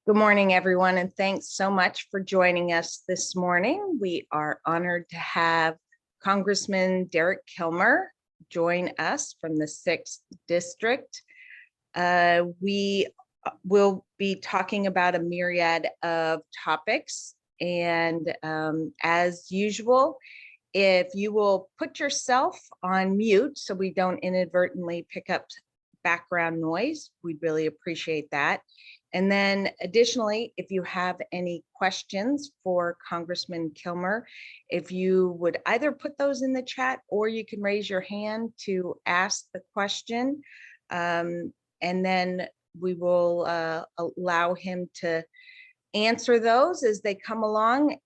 Good morning, everyone, and thanks so much for joining us this morning. We are honored to have Congressman Derek Kilmer join us from the 6th District. We will be talking about a myriad of topics, and as usual, if you will put yourself on mute so we don't inadvertently pick up background noise, we'd really appreciate that. And then additionally, if you have any questions for Congressman Kilmer, if you would either put those in the chat or you can raise your hand to ask the question. And then we will allow him to answer those as they come along.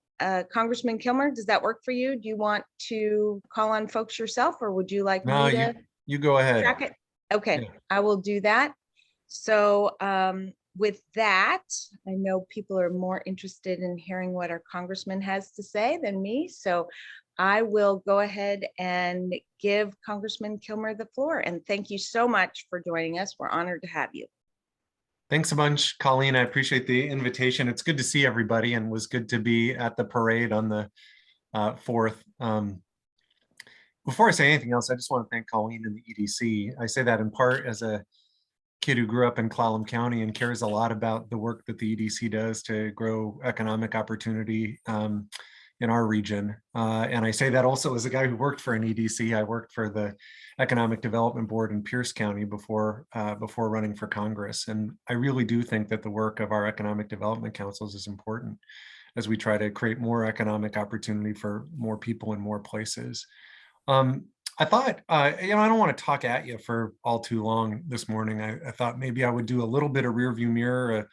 Congressman Kilmer, does that work for you? Do you want to call on folks yourself, or would you like No, me to? you go ahead. Track it? Okay, Yeah. I will do that. So with that, I know people are more interested in hearing what our congressman has to say than me. So I will go ahead and give Congressman Kilmer the floor. And thank you so much for joining us. We're honored to have you. Thanks a bunch, Colleen. I appreciate the invitation. It's good to see everybody, and was good to be at the parade on the 4th. Before I say anything else, I just want to thank Colleen and the EDC. I say that in part as a kid who grew up in Clallam County and cares a lot about the work that the EDC does to grow economic opportunity in our region. And I say that also as a guy who worked for an EDC. I worked for the Economic Development Board in Pierce County before running for Congress. And I really do think that the work of our economic development councils is important as we try to create more economic opportunity for more people in more places. I thought, I don't want to talk at you for all too long this morning. I thought maybe I would do a little bit of rear view mirror, a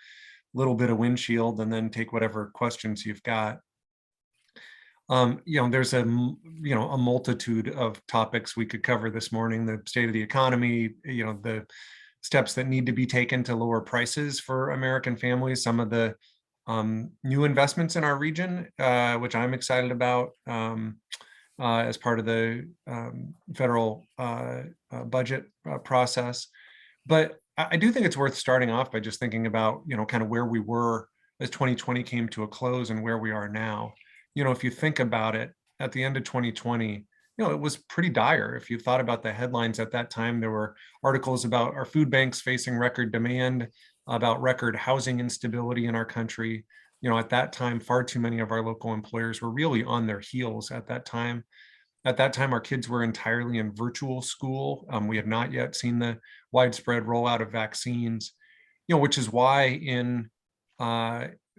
little bit of windshield, and then take whatever questions you've got. There's a multitude of topics we could cover this morning: the state of the economy, the steps that need to be taken to lower prices for American families, some of the new investments in our region, which I'm excited about as part of the federal budget process. But I do think it's worth starting off by just thinking about, kind of where we were as 2020 came to a close and where we are now. If you think about it, at the end of 2020, it was pretty dire. If you thought about the headlines at that time, there were articles about our food banks facing record demand, about record housing instability in our country. At that time, far too many of our local employers were really on their heels at that time. At that time, our kids were entirely in virtual school. We had not yet seen the widespread rollout of vaccines, which is why in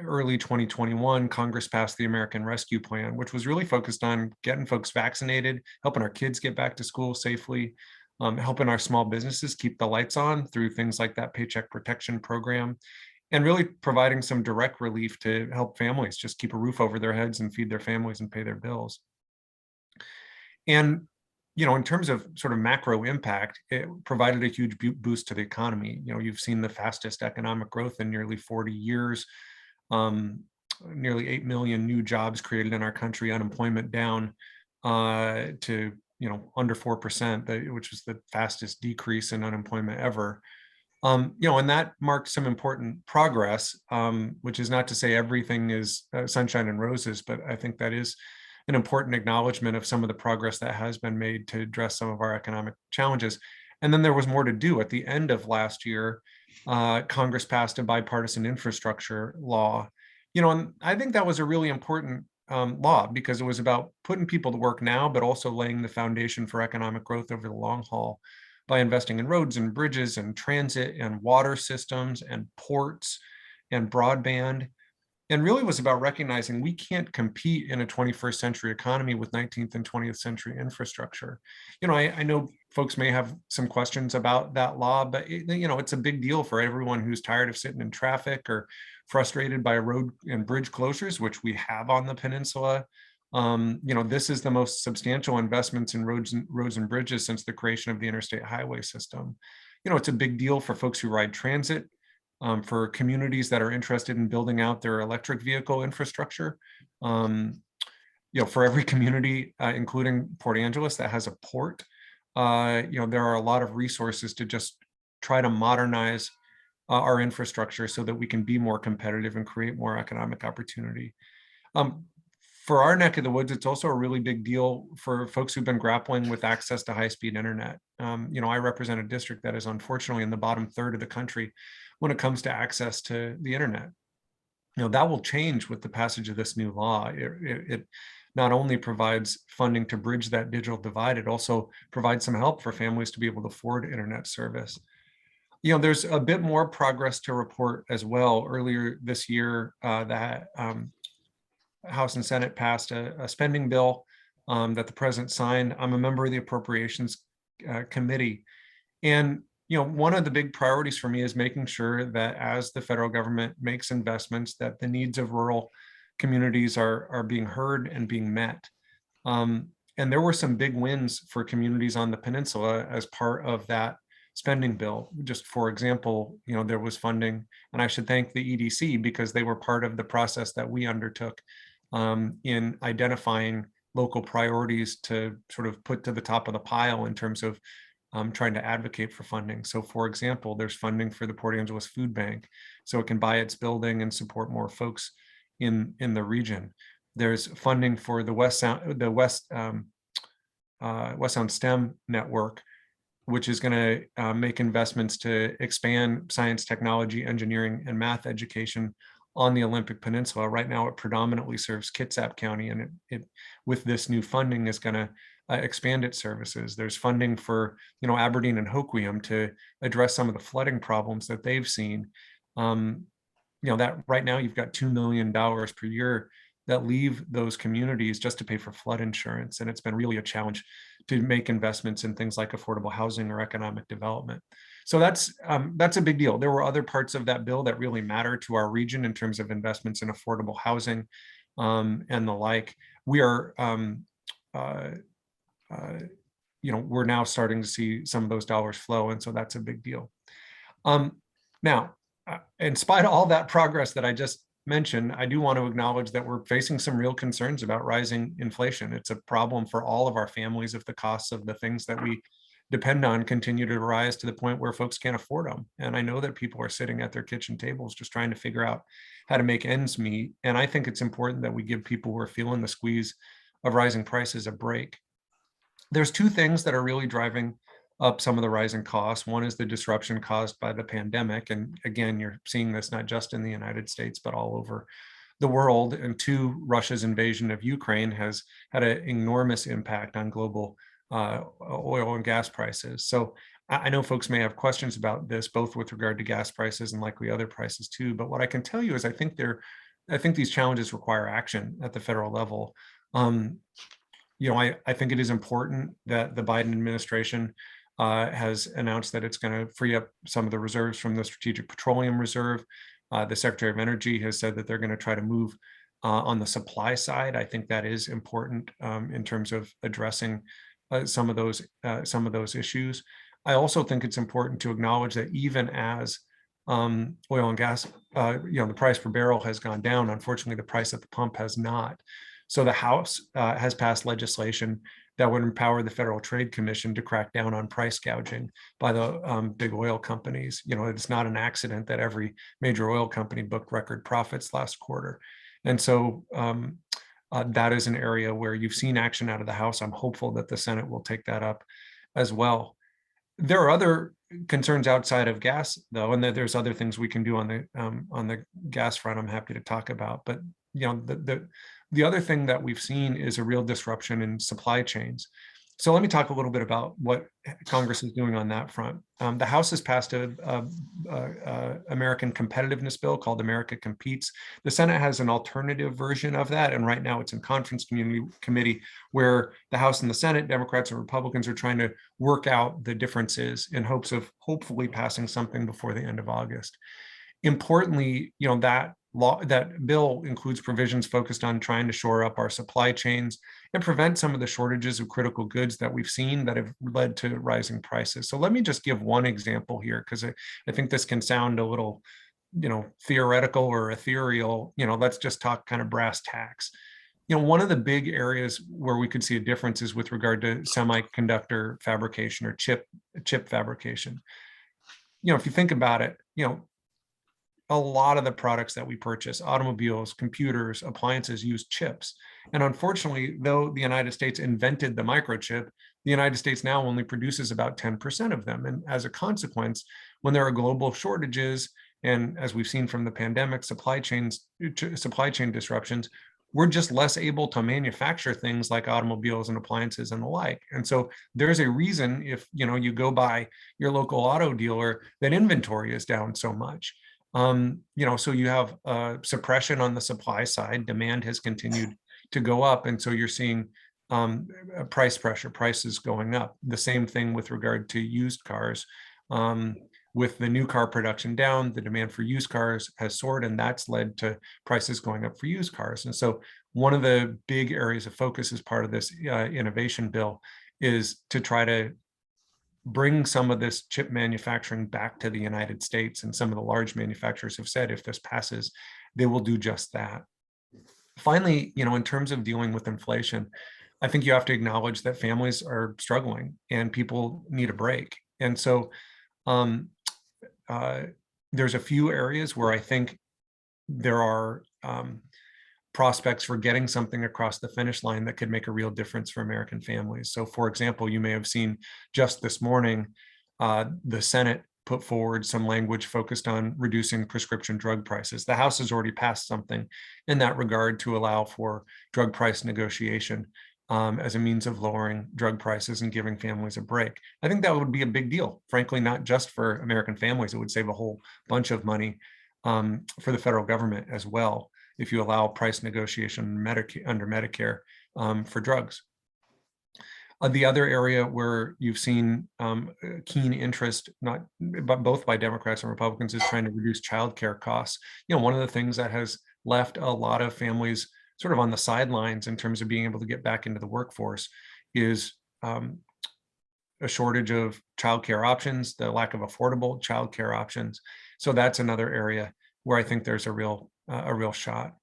early 2021, Congress passed the American Rescue Plan, which was really focused on getting folks vaccinated, helping our kids get back to school safely, helping our small businesses keep the lights on through things like that Paycheck Protection Program, and really providing some direct relief to help families just keep a roof over their heads and feed their families and pay their bills. And, in terms of sort of macro impact, it provided a huge boost to the economy. You've seen the fastest economic growth in nearly 40 years, nearly 8 million new jobs created in our country, unemployment down to, under 4%, which was the fastest decrease in unemployment ever. And that marked some important progress, which is not to say everything is sunshine and roses, but I think that is an important acknowledgement of some of the progress that has been made to address some of our economic challenges. And then there was more to do. At the end of last year, Congress passed a bipartisan infrastructure law. And I think that was a really important law because it was about putting people to work now, but also laying the foundation for economic growth over the long haul by investing in roads and bridges and transit and water systems and ports and broadband. And really was about recognizing we can't compete in a 21st century economy with 19th and 20th century infrastructure. I know folks may have some questions about that law, but it's a big deal for everyone who's tired of sitting in traffic or frustrated by road and bridge closures, which we have on the peninsula. This is the most substantial investments in roads and bridges since the creation of the interstate highway system. It's a big deal for folks who ride transit, for communities that are interested in building out their electric vehicle infrastructure. For every community, including Port Angeles, that has a port, there are a lot of resources to just try to modernize our infrastructure so that we can be more competitive and create more economic opportunity. For our neck of the woods, it's also a really big deal for folks who've been grappling with access to high-speed internet. I represent a district that is unfortunately in the bottom third of the country when it comes to access to the internet. That will change with the passage of this new law. It not only provides funding to bridge that digital divide, it also provides some help for families to be able to afford internet service. There's a bit more progress to report as well. Earlier this year, that House and Senate passed a spending bill that the president signed. I'm a member of the Appropriations Committee. And one of the big priorities for me is making sure that as the federal government makes investments, that the needs of rural communities are being heard and being met. And there were some big wins for communities on the peninsula as part of that spending bill. Just for example, there was funding, and I should thank the EDC because they were part of the process that we undertook in identifying local priorities to sort of put to the top of the pile in terms of trying to advocate for funding. So for example, there's funding for the Port Angeles Food Bank so it can buy its building and support more folks in the region. There's funding for the West Sound STEM network, which is going to make investments to expand science, technology, engineering, and math education on the Olympic Peninsula. Right now, it predominantly serves Kitsap County, and it with this new funding is going to expand its services. There's funding for Aberdeen and Hoquiam to address some of the flooding problems that they've seen. That right now you've got $2 million per year that leave those communities just to pay for flood insurance, and it's been really a challenge to make investments in things like affordable housing or economic development. So that's a big deal. There were other parts of that bill that really matter to our region in terms of investments in affordable housing and the like. We are we're now starting to see some of those dollars flow, and so that's a big deal. Now, in spite of all that progress that I just mentioned, I do want to acknowledge that we're facing some real concerns about rising inflation. It's a problem for all of our families if the costs of the things that we depend on continue to rise to the point where folks can't afford them. And I know that people are sitting at their kitchen tables just trying to figure out how to make ends meet. And I think it's important that we give people who are feeling the squeeze of rising prices a break. There's two things that are really driving up some of the rising costs. One is the disruption caused by the pandemic. And again, you're seeing this not just in the United States, but all over the world. And two, Russia's invasion of Ukraine has had an enormous impact on global oil and gas prices. So I know folks may have questions about this, both with regard to gas prices and likely other prices too. But what I can tell you is I think these challenges require action at the federal level. I think it is important that the Biden administration has announced that it's going to free up some of the reserves from the Strategic Petroleum Reserve. The Secretary of Energy has said that they're going to try to move on the supply side. I think that is important in terms of addressing some of those issues. I also think it's important to acknowledge that even as oil and gas, the price per barrel has gone down, unfortunately, the price at the pump has not. So the House has passed legislation that would empower the Federal Trade Commission to crack down on price gouging by the big oil companies. It's not an accident that every major oil company booked record profits last quarter. And so that is an area where you've seen action out of the House. I'm hopeful that the Senate will take that up as well. There are other concerns outside of gas, though, and there's other things we can do on the gas front. I'm happy to talk about, but the other thing that we've seen is a real disruption in supply chains. So let me talk a little bit about what Congress is doing on that front. The House has passed a American Competitiveness bill called America Competes. The Senate has an alternative version of that, and right now it's in conference committee where the House and the Senate, Democrats and Republicans, are trying to work out the differences in hopes of hopefully passing something before the end of August. Importantly, that bill includes provisions focused on trying to shore up our supply chains and prevent some of the shortages of critical goods that we've seen that have led to rising prices. So let me just give one example here, because I think this can sound a little, theoretical or ethereal. Let's just talk kind of brass tacks. One of the big areas where we could see a difference is with regard to semiconductor fabrication or chip fabrication. If you think about it, a lot of the products that we purchase, automobiles, computers, appliances, use chips. And unfortunately, though the United States invented the microchip, the United States now only produces about 10% of them. And as a consequence, when there are global shortages, and as we've seen from the pandemic, supply chain disruptions, we're just less able to manufacture things like automobiles and appliances and the like. And so there's a reason, if you go by your local auto dealer, that inventory is down so much. So you have suppression on the supply side. Demand has continued to go up, and so you're seeing price pressure, prices going up. The same thing with regard to used cars. With the new car production down, the demand for used cars has soared, and that's led to prices going up for used cars. And so one of the big areas of focus as part of this innovation bill is to try to bring some of this chip manufacturing back to the United States. And some of the large manufacturers have said if this passes, they will do just that. Finally, in terms of dealing with inflation, I think you have to acknowledge that families are struggling and people need a break. And so there's a few areas where I think there are prospects for getting something across the finish line that could make a real difference for American families. So, for example, you may have seen just this morning, the Senate put forward some language focused on reducing prescription drug prices. The House has already passed something in that regard to allow for drug price negotiation as a means of lowering drug prices and giving families a break. I think that would be a big deal, frankly, not just for American families. It would save a whole bunch of money for the federal government as well, if you allow price negotiation under Medicare for drugs. The other area where you've seen keen interest, but both by Democrats and Republicans, is trying to reduce childcare costs. One of the things that has left a lot of families sort of on the sidelines in terms of being able to get back into the workforce is a shortage of childcare options, the lack of affordable childcare options. So that's another area where I think there's a real shot.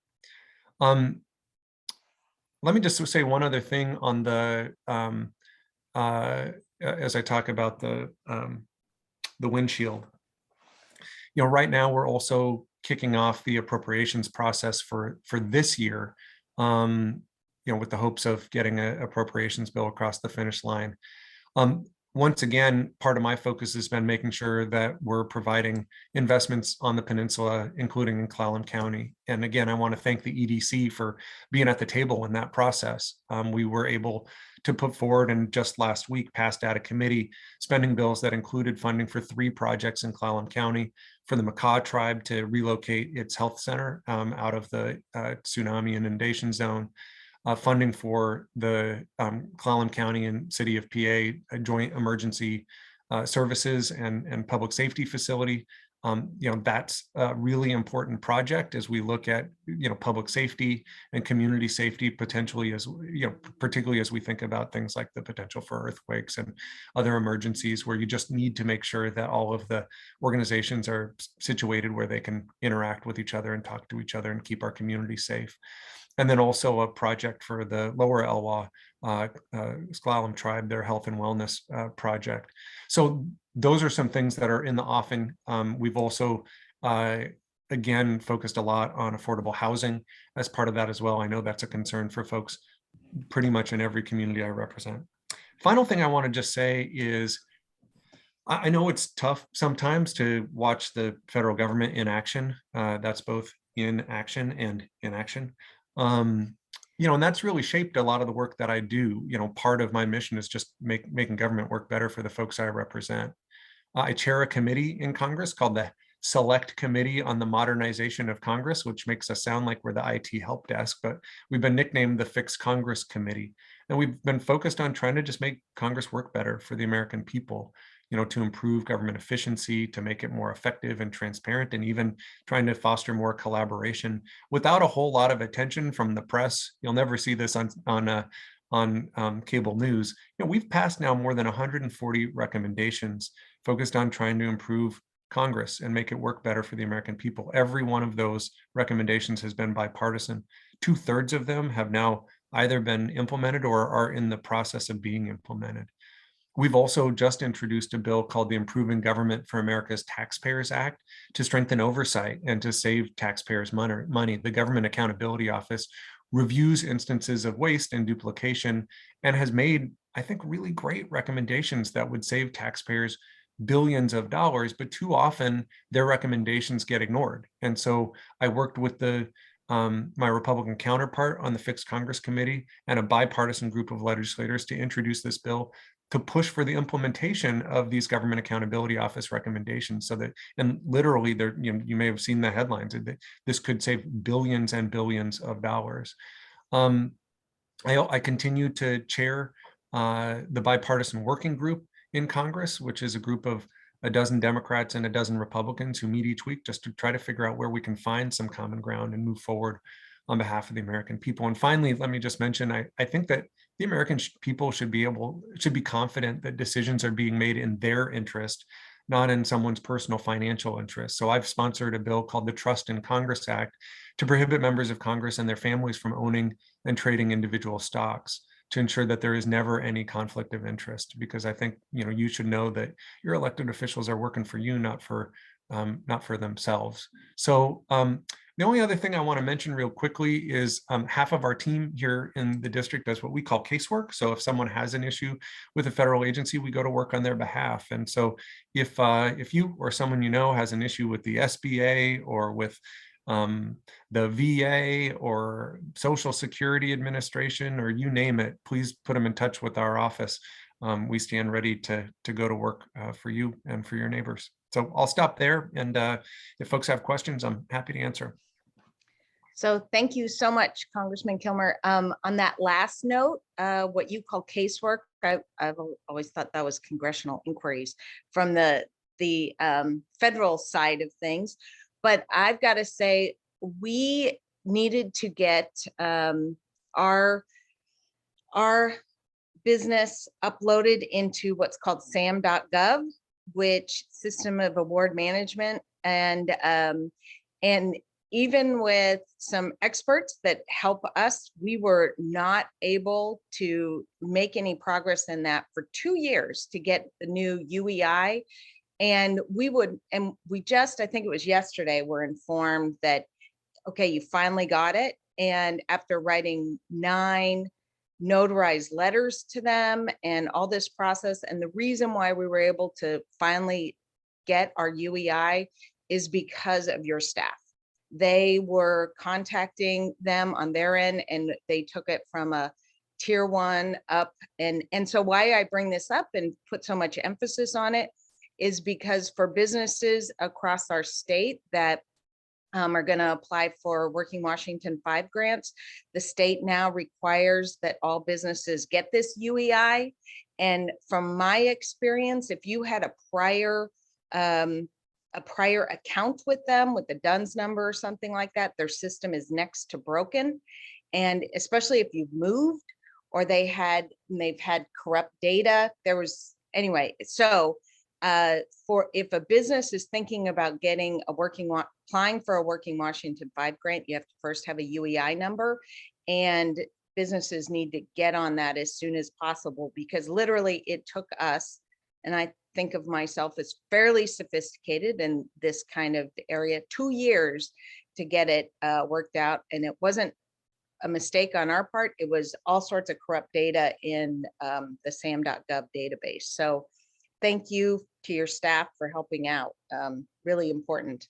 Let me just say one other thing on the as I talk about the windshield. Right now we're also kicking off the appropriations process for this year, with the hopes of getting an appropriations bill across the finish line. Once again, part of my focus has been making sure that we're providing investments on the peninsula, including in Clallam County. And again, I want to thank the EDC for being at the table in that process. We were able to put forward, and just last week passed out of committee, spending bills that included funding for 3 projects in Clallam County, for the Makah tribe to relocate its health center out of the tsunami inundation zone, funding for the Clallam County and City of PA joint emergency services and public safety facility. That's a really important project as we look at public safety and community safety potentially, as particularly as we think about things like the potential for earthquakes and other emergencies, where you just need to make sure that all of the organizations are situated where they can interact with each other and talk to each other and keep our community safe. And then also a project for the Lower Elwha S'Klallam tribe, their health and wellness project. So those are some things that are in the offing. We've also, again, focused a lot on affordable housing as part of that as well. I know that's a concern for folks pretty much in every community I represent. Final thing I want to just say is, I know it's tough sometimes to watch the federal government in action. That's both in action and inaction. And that's really shaped a lot of the work that I do. Part of my mission is just making government work better for the folks I represent. I chair a committee in Congress called the Select Committee on the Modernization of Congress, which makes us sound like we're the IT help desk, but we've been nicknamed the Fix Congress Committee. And we've been focused on trying to just make Congress work better for the American people, to improve government efficiency, to make it more effective and transparent, and even trying to foster more collaboration without a whole lot of attention from the press. You'll never see this on cable news. We've passed now more than 140 recommendations focused on trying to improve Congress and make it work better for the American people. Every one of those recommendations has been bipartisan. 2/3 of them have now either been implemented or are in the process of being implemented. We've also just introduced a bill called the Improving Government for America's Taxpayers Act to strengthen oversight and to save taxpayers money. The Government Accountability Office reviews instances of waste and duplication and has made, I think, really great recommendations that would save taxpayers billions of dollars, but too often their recommendations get ignored. And so I worked with my Republican counterpart on the Fixed Congress Committee and a bipartisan group of legislators to introduce this bill to push for the implementation of these Government Accountability Office recommendations, so that, and literally there, you may have seen the headlines, this could save billions and billions of dollars. I continue to chair the bipartisan working group in Congress, which is a group of a dozen Democrats and a dozen Republicans who meet each week just to try to figure out where we can find some common ground and move forward on behalf of the American people. And finally, let me just mention, I think that the American people should be confident that decisions are being made in their interest, not in someone's personal financial interest. So I've sponsored a bill called the Trust in Congress Act to prohibit members of Congress and their families from owning and trading individual stocks, to ensure that there is never any conflict of interest, because I think you should know that your elected officials are working for you, not for themselves. So the only other thing I want to mention real quickly is half of our team here in the district does what we call casework. So if someone has an issue with a federal agency, we go to work on their behalf. And so if you or someone you know has an issue with the SBA or with the VA or Social Security Administration, or you name it, please put them in touch with our office. We stand ready to go to work for you and for your neighbors. So I'll stop there. And if folks have questions, I'm happy to answer. So thank you so much, Congressman Kilmer. On that last note, what you call casework, I've always thought that was congressional inquiries from the federal side of things. But I've got to say, we needed to get our business uploaded into what's called sam.gov, which System of Award Management, and even with some experts that help us, we were not able to make any progress in that for 2 years to get the new UEI. And we just, I think it was yesterday, were informed that, okay, you finally got it. And after writing 9 notarized letters to them and all this process, and the reason why we were able to finally get our UEI is because of your staff. They were contacting them on their end, and they took it from a tier 1 up. And so why I bring this up and put so much emphasis on it is because for businesses across our state that are going to apply for Working Washington 5 grants, the state now requires that all businesses get this UEI. And from my experience, if you had a prior account with them with the DUNS number or something like that, their system is next to broken. And especially if you've moved or they've had corrupt data, anyway. So for if a business is thinking about getting applying for a Working Washington 5 grant, you have to first have a UEI number, and businesses need to get on that as soon as possible, because literally it took us, and I think of myself as fairly sophisticated in this kind of area, 2 years to get it worked out. And it wasn't a mistake on our part. It was all sorts of corrupt data in the sam.gov database. So thank you to your staff for helping out. Really important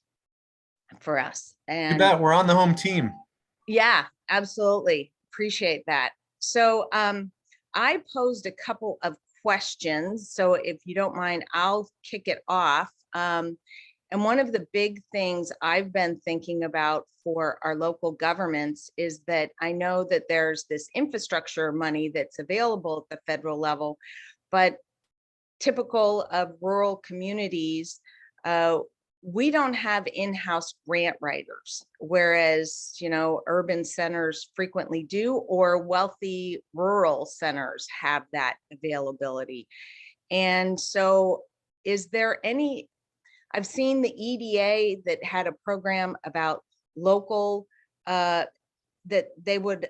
for us. And you bet, we're on the home team. Yeah, absolutely. Appreciate that. So I posed a couple of questions. So if you don't mind, I'll kick it off. And one of the big things I've been thinking about for our local governments is that I know that there's this infrastructure money that's available at the federal level, but typical of rural communities, we don't have in-house grant writers, whereas, urban centers frequently do, or wealthy rural centers have that availability. And so is there any, I've seen the EDA that had a program about local, that they would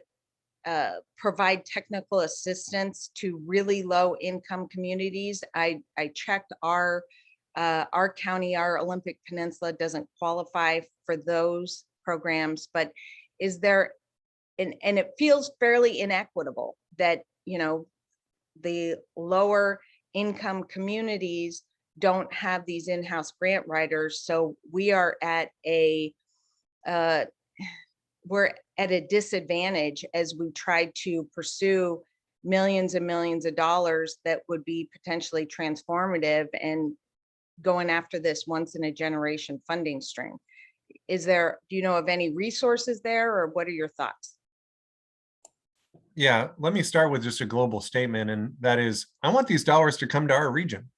provide technical assistance to really low income communities. I checked our county, our Olympic Peninsula doesn't qualify for those programs, but is there, and it feels fairly inequitable that, you know, the lower income communities don't have these in-house grant writers. So we are at a we're at a disadvantage as we try to pursue millions and millions of dollars that would be potentially transformative and going after this once in a generation funding stream. Is there, do you know of any resources there, or what are your thoughts? Yeah, let me start with just a global statement, and that is, I want these dollars to come to our region.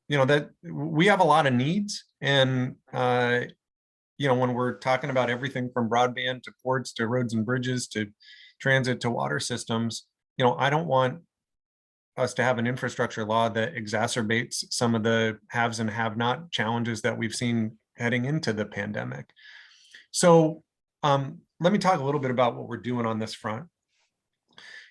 You know, that we have a lot of needs, and you know, when we're talking about everything from broadband to ports to roads and bridges to transit to water systems, you know, I don't want us to have an infrastructure law that exacerbates some of the haves and have-not challenges that we've seen heading into the pandemic. So let me talk a little bit about what we're doing on this front.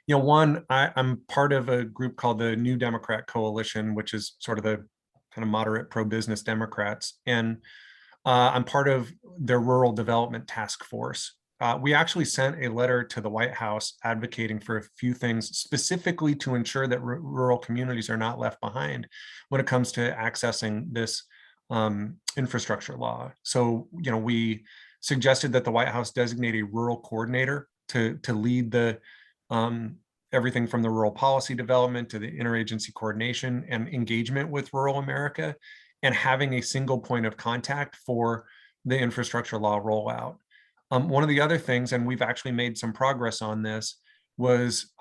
You know, one, I'm part of a group called the New Democrat Coalition, which is sort of the kind of moderate pro-business Democrats. And I'm part of their rural development task force. We actually sent a letter to the White House advocating for a few things specifically to ensure that rural communities are not left behind when it comes to accessing this infrastructure law. So, you know, we suggested that the White House designate a rural coordinator to lead the everything from the rural policy development to the interagency coordination and engagement with rural America, and having a single point of contact for the infrastructure law rollout. One of the other things, and we've actually made some progress on this, was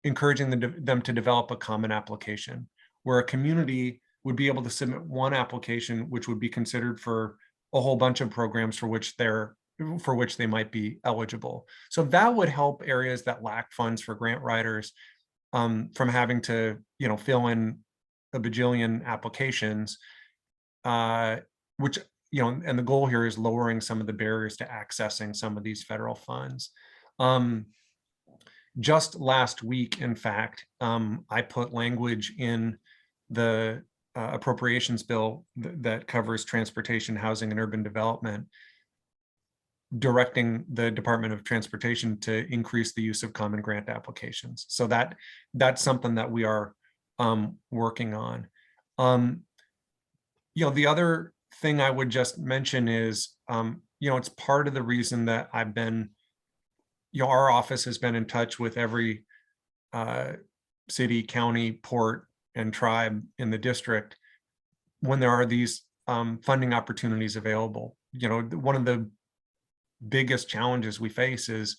encouraging them to develop a common application where a community would be able to submit one application, which would be considered for a whole bunch of programs for which they might be eligible. So that would help areas that lack funds for grant writers from having to, you know, fill in a bajillion applications, which, you know, and the goal here is lowering some of the barriers to accessing some of these federal funds. Just last week, in fact, I put language in the appropriations bill that covers transportation, housing, and urban development, directing the Department of Transportation to increase the use of common grant applications. So that's something that we are working on. You know, the other thing I would just mention is, you know, it's part of the reason that I've been, you know, our office has been in touch with every city, county, port, and tribe in the district when there are these funding opportunities available. You know, one of the biggest challenges we face is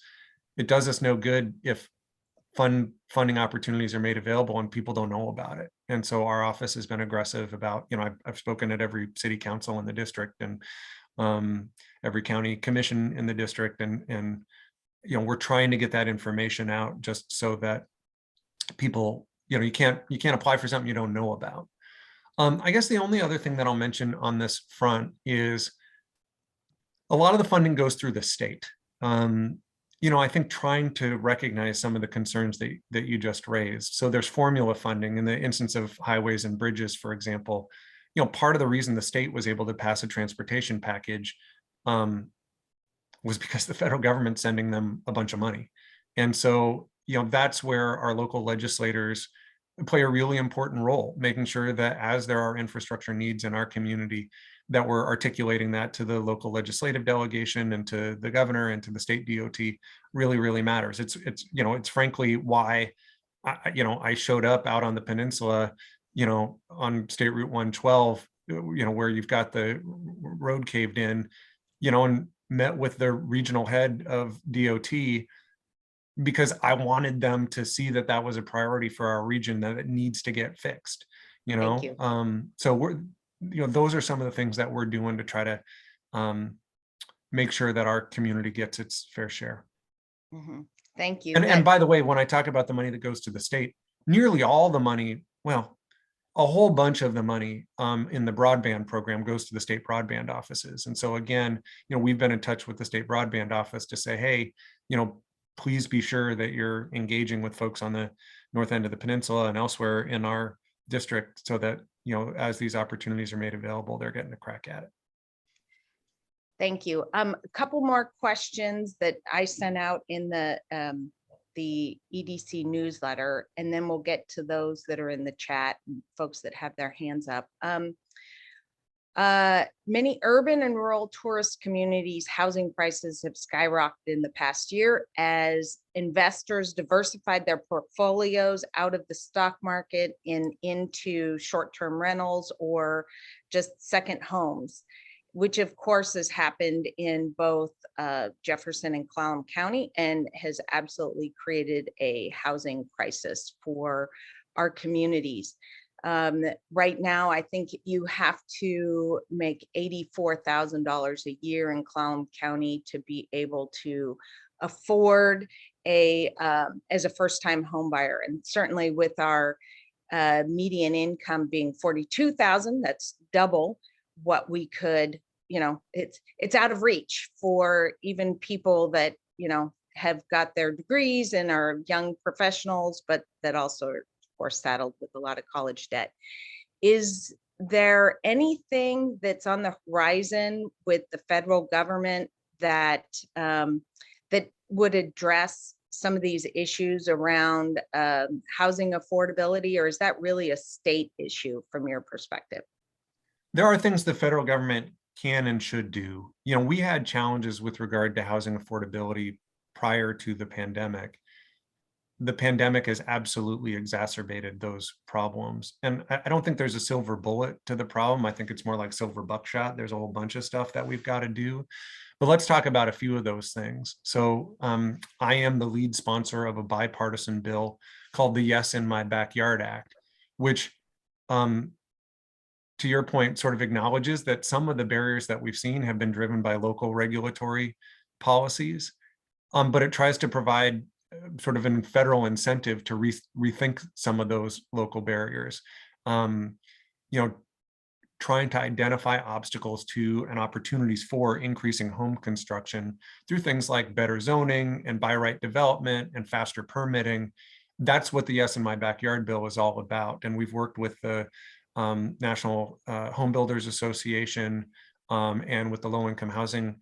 it does us no good if funding opportunities are made available and people don't know about it. And so our office has been aggressive about, you know, I've spoken at every city council in the district and every county commission in the district, and you know, we're trying to get that information out just so that people, you know, you can't apply for something you don't know about. I guess the only other thing that I'll mention on this front is a lot of the funding goes through the state. You know, I think trying to recognize some of the concerns that you just raised. So there's formula funding in the instance of highways and bridges, for example. You know, part of the reason the state was able to pass a transportation package was because the federal government sending them a bunch of money. And so, you know, that's where our local legislators play a really important role, making sure that as there are infrastructure needs in our community, that we're articulating that to the local legislative delegation and to the governor and to the state DOT really, really matters. It's, you know, it's frankly why, you know, I showed up out on the peninsula, you know, on State Route 112, you know, where you've got the road caved in, you know, and met with the regional head of DOT because I wanted them to see that that was a priority for our region, that it needs to get fixed, you know. Thank you. So we're, you know, those are some of the things that we're doing to try to make sure that our community gets its fair share. Mm-hmm. Thank you. And by the way, when I talk about the money that goes to the state, nearly all the money, well, a whole bunch of the money in the broadband program goes to the state broadband offices. And so again, you know, we've been in touch with the state broadband office to say, hey, you know, please be sure that you're engaging with folks on the north end of the peninsula and elsewhere in our district so that, as these opportunities are made available, they're getting a crack at it. Thank you. A couple more questions that I sent out in the EDC newsletter, and then we'll get to those that are in the chat and folks that have their hands up. Many urban and rural tourist communities' housing prices have skyrocketed in the past year as investors diversified their portfolios out of the stock market into short-term rentals or just second homes, which of course has happened in both Jefferson and Clallam County and has absolutely created a housing crisis for our communities. Right now, I think you have to make $84,000 a year in Clallam County to be able to afford as a first-time home buyer. And certainly with our median income being $42,000, that's double what we could, it's out of reach for even people that, have got their degrees and are young professionals, but that also are, of course, saddled with a lot of college debt. Is there anything that's on the horizon with the federal government that that would address some of these issues around housing affordability, or is that really a state issue from your perspective? There are things the federal government can and should do. We had challenges with regard to housing affordability prior to the pandemic. The pandemic has absolutely exacerbated those problems. And I don't think there's a silver bullet to the problem. I think it's more like silver buckshot. There's a whole bunch of stuff that we've got to do. But let's talk about a few of those things. So I am the lead sponsor of a bipartisan bill called the Yes in My Backyard Act, which to your point, sort of acknowledges that some of the barriers that we've seen have been driven by local regulatory policies, but it tries to provide sort of a federal incentive to rethink some of those local barriers. Trying to identify obstacles to and opportunities for increasing home construction through things like better zoning and by right development and faster permitting. That's what the Yes in My Backyard bill is all about. And we've worked with the National Home Builders Association and with the Low Income Housing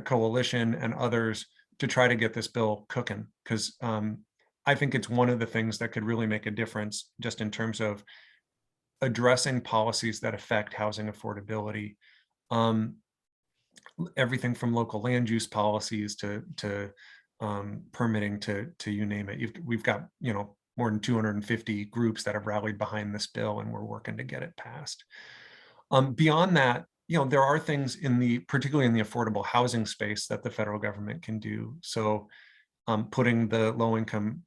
Coalition and others to try to get this bill cooking, because I think it's one of the things that could really make a difference just in terms of addressing policies that affect housing affordability. Everything from local land use policies to permitting to you name it. We've got more than 250 groups that have rallied behind this bill, and we're working to get it passed. Beyond that, there are things particularly in the affordable housing space that the federal government can do. So putting the low-income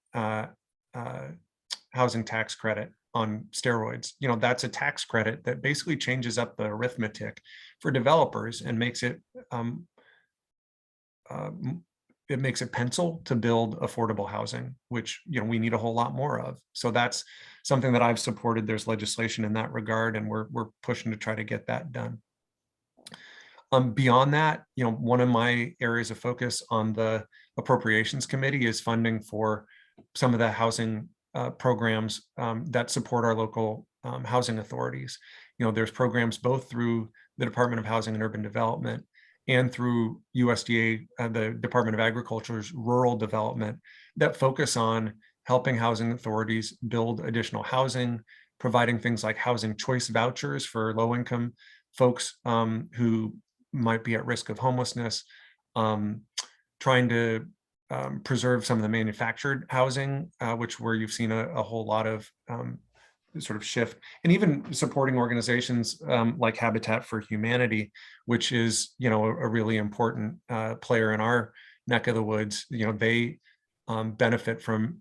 housing tax credit on steroids, that's a tax credit that basically changes up the arithmetic for developers and makes it pencil to build affordable housing, which we need a whole lot more of. So that's something that I've supported. There's legislation in that regard, and we're pushing to try to get that done. Beyond that, one of my areas of focus on the Appropriations Committee is funding for some of the housing programs that support our local housing authorities. There's programs both through the Department of Housing and Urban Development and through USDA, the Department of Agriculture's rural development, that focus on helping housing authorities build additional housing, providing things like housing choice vouchers for low-income folks who might be at risk of homelessness, trying to preserve some of the manufactured housing, where you've seen a whole lot of sort of shift, and even supporting organizations like Habitat for Humanity, which is a really important player in our neck of the woods. They benefit from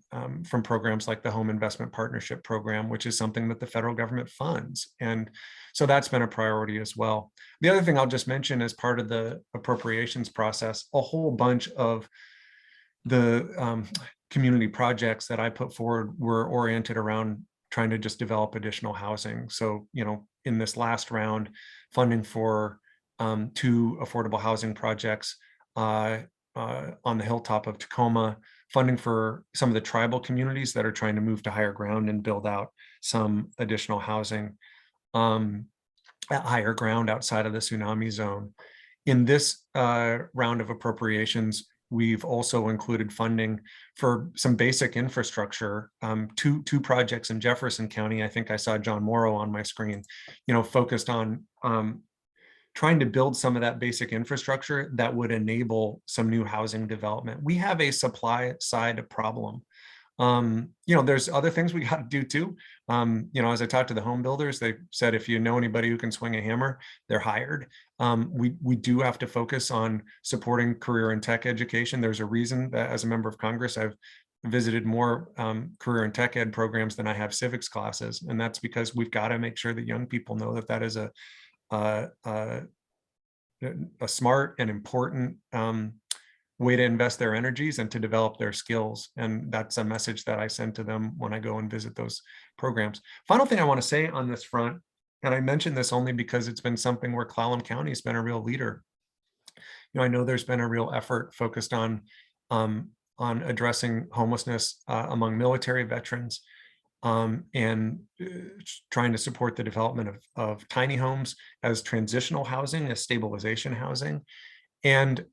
programs like the Home Investment Partnership Program, which is something that the federal government funds, and so that's been a priority as well. The other thing I'll just mention as part of the appropriations process, a whole bunch of the community projects that I put forward were oriented around trying to just develop additional housing. So, in this last round, funding for 2 affordable housing projects on the hilltop of Tacoma, funding for some of the tribal communities that are trying to move to higher ground and build out some additional housing at higher ground outside of the tsunami zone. In this round of appropriations, we've also included funding for some basic infrastructure, two projects in Jefferson County. I think I saw John Morrow on my screen, focused on trying to build some of that basic infrastructure that would enable some new housing development. We have a supply side problem. There's other things we got to do too. As I talked to the home builders, they said, if you know anybody who can swing a hammer, they're hired. We do have to focus on supporting career and tech education. There's a reason that as a member of Congress, I've visited more career and tech ed programs than I have civics classes. And that's because we've got to make sure that young people know that that is a smart and important way to invest their energies and to develop their skills. And that's a message that I send to them when I go and visit those programs. Final thing I want to say on this front, and I mention this only because it's been something where Clallam County has been a real leader. I know there's been a real effort focused on addressing homelessness among military veterans, and trying to support the development of tiny homes as transitional housing, as stabilization housing. And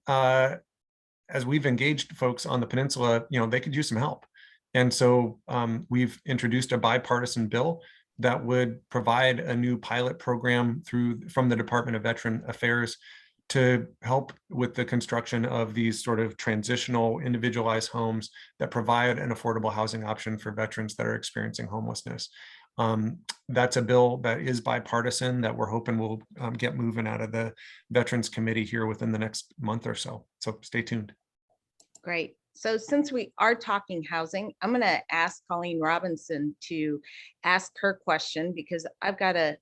as we've engaged folks on the peninsula, they could use some help. And so we've introduced a bipartisan bill that would provide a new pilot program from the Department of Veteran Affairs to help with the construction of these sort of transitional individualized homes that provide an affordable housing option for veterans that are experiencing homelessness. That's a bill that is bipartisan that we're hoping will get moving out of the Veterans Committee here within the next month or so. So stay tuned. Great. So since we are talking housing, I'm going to ask Colleen Robinson to ask her question because I've got a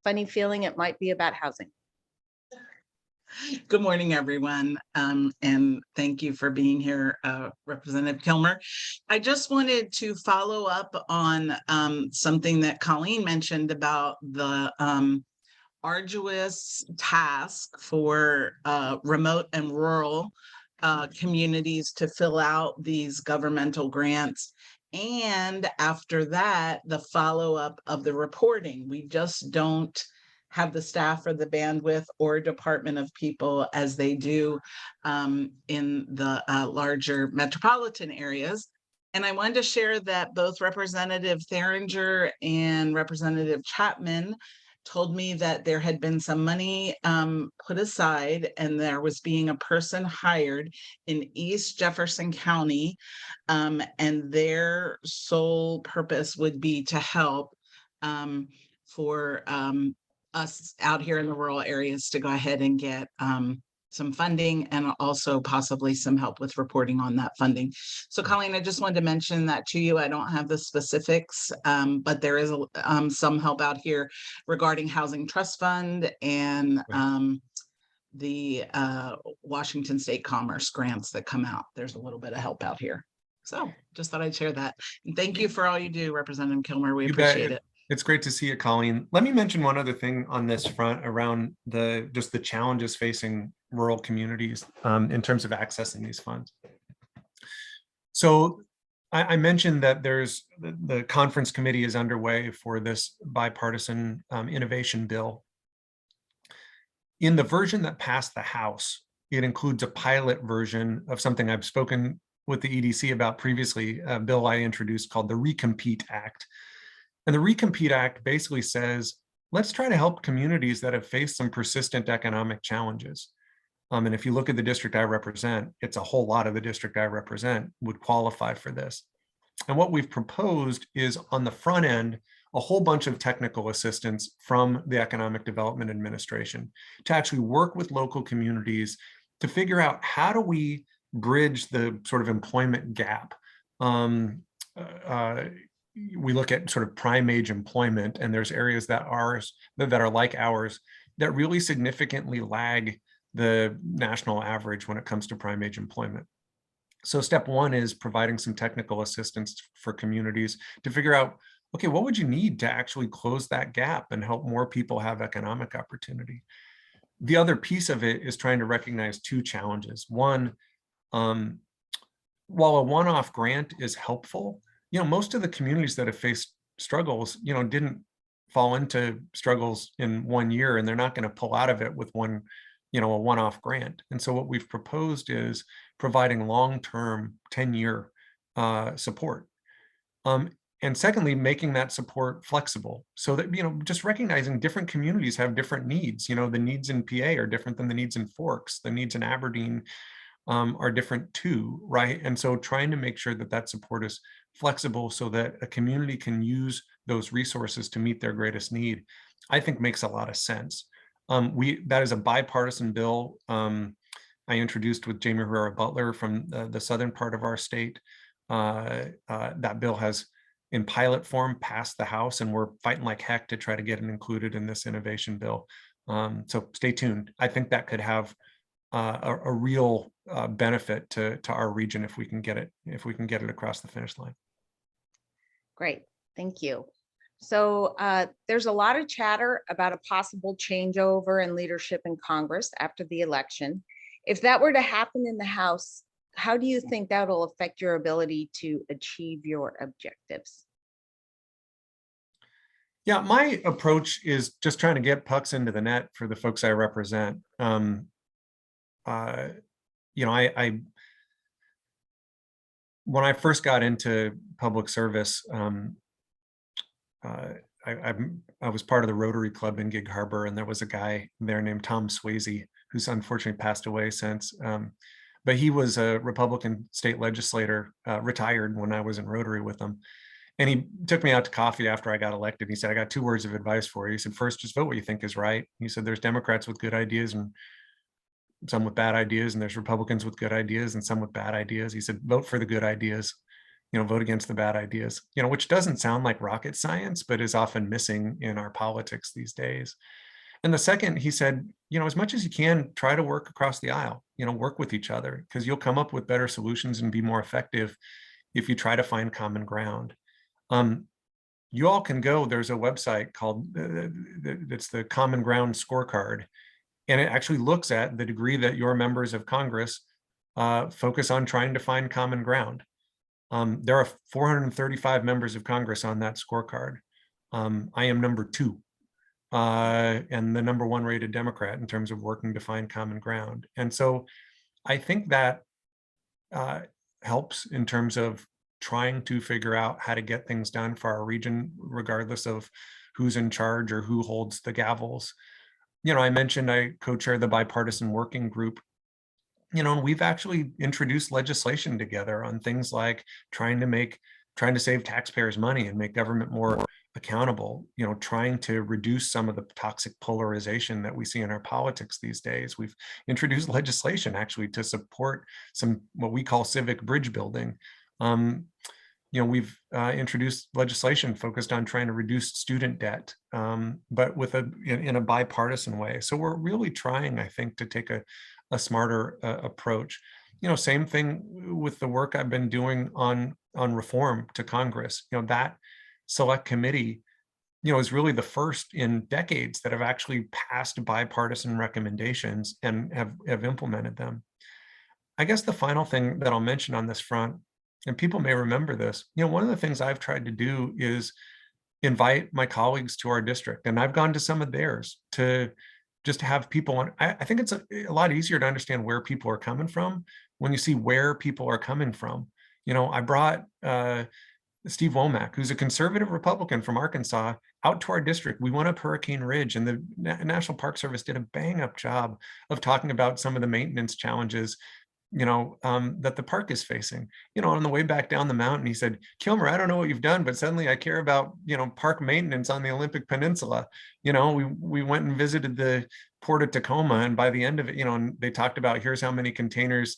funny feeling it might be about housing. Good morning, everyone, and thank you for being here, Representative Kilmer. I just wanted to follow up on something that Colleen mentioned about the arduous task for remote and rural communities to fill out these governmental grants. And after that, the follow-up of the reporting. We just don't have the staff or the bandwidth or department of people as they do in the larger metropolitan areas. And I wanted to share that both Representative Theringer and Representative Chapman told me that there had been some money put aside and there was being a person hired in East Jefferson County, and their sole purpose would be to help for us out here in the rural areas to go ahead and get some funding and also possibly some help with reporting on that funding. So Colleen, I just wanted to mention that to you. I don't have the specifics, but there is some help out here regarding Housing Trust Fund and the Washington State Commerce grants that come out. There's a little bit of help out here. So just thought I'd share that. And thank you for all you do, Representative Kilmer. We appreciate it. It's great to see you, Colleen. Let me mention one other thing on this front around just the challenges facing rural communities in terms of accessing these funds. So I mentioned that there's the conference committee is underway for this bipartisan innovation bill. In the version that passed the House, it includes a pilot version of something I've spoken with the EDC about previously, a bill I introduced called the Recompete Act. And the Recompete Act basically says, let's try to help communities that have faced some persistent economic challenges. And if you look at the district I represent, it's a whole lot of the district I represent would qualify for this. And what we've proposed is on the front end, a whole bunch of technical assistance from the Economic Development Administration to actually work with local communities to figure out how do we bridge the sort of employment gap. We look at sort of prime age employment, and there's areas that are like ours that really significantly lag the national average when it comes to prime age employment. So step one is providing some technical assistance for communities to figure out, okay, what would you need to actually close that gap and help more people have economic opportunity? The other piece of it is trying to recognize two challenges. One, while a one-off grant is helpful, most of the communities that have faced struggles, didn't fall into struggles in 1 year, and they're not going to pull out of it with a one-off grant. And so what we've proposed is providing long-term 10-year support. And secondly, making that support flexible so that, just recognizing different communities have different needs. The needs in PA are different than the needs in Forks. The needs in Aberdeen are different too, right? And so trying to make sure that that support is flexible so that a community can use those resources to meet their greatest need, I think makes a lot of sense. That is a bipartisan bill I introduced with Jamie Herrera Butler from the southern part of our state. That bill has, in pilot form, passed the House, and we're fighting like heck to try to get it included in this innovation bill. So stay tuned. I think that could have a real benefit to our region if we can get it across the finish line. Great, thank you. So there's a lot of chatter about a possible changeover in leadership in Congress after the election. If that were to happen in the House, how do you think that will affect your ability to achieve your objectives? Yeah, my approach is just trying to get pucks into the net for the folks I represent. When I first got into public service, I was part of the Rotary Club in Gig Harbor, and there was a guy there named Tom Swayze, who's unfortunately passed away since. But he was a Republican state legislator, retired when I was in Rotary with him. And he took me out to coffee after I got elected. He said, I got 2 words of advice for you. He said, first, just vote what you think is right. He said, there's Democrats with good ideas and some with bad ideas, and there's Republicans with good ideas and some with bad ideas. He said, vote for the good ideas, vote against the bad ideas, which doesn't sound like rocket science, but is often missing in our politics these days. And the second, he said, as much as you can, try to work across the aisle, work with each other, because you'll come up with better solutions and be more effective if you try to find common ground. You all can go, there's a website called, it's the Common Ground Scorecard. And it actually looks at the degree that your members of Congress focus on trying to find common ground. There are 435 members of Congress on that scorecard. I am number 2 and the number 1 rated Democrat in terms of working to find common ground. And so I think that helps in terms of trying to figure out how to get things done for our region, regardless of who's in charge or who holds the gavels. I mentioned I co-chair the bipartisan working group, and we've actually introduced legislation together on things like trying to save taxpayers' money and make government more accountable, trying to reduce some of the toxic polarization that we see in our politics these days. We've introduced legislation actually to support some what we call civic bridge building. We've introduced legislation focused on trying to reduce student debt, but in a bipartisan way. So we're really trying, I think, to take a smarter approach. Same thing with the work I've been doing on reform to Congress. That select committee, is really the first in decades that have actually passed bipartisan recommendations and have implemented them. I guess the final thing that I'll mention on this front, and people may remember this, one of the things I've tried to do is invite my colleagues to our district, and I've gone to some of theirs to just have people on. I think it's a lot easier to understand where people are coming from when you see where people are coming from. I brought Steve Womack, who's a conservative Republican from Arkansas, out to our district. We went up Hurricane Ridge, and the National Park Service did a bang-up job of talking about some of the maintenance challenges that the park is facing. On the way back down the mountain, he said, Kilmer, I don't know what you've done, but suddenly I care about, park maintenance on the Olympic Peninsula. We went and visited the Port of Tacoma, and by the end of it, and they talked about, here's how many containers,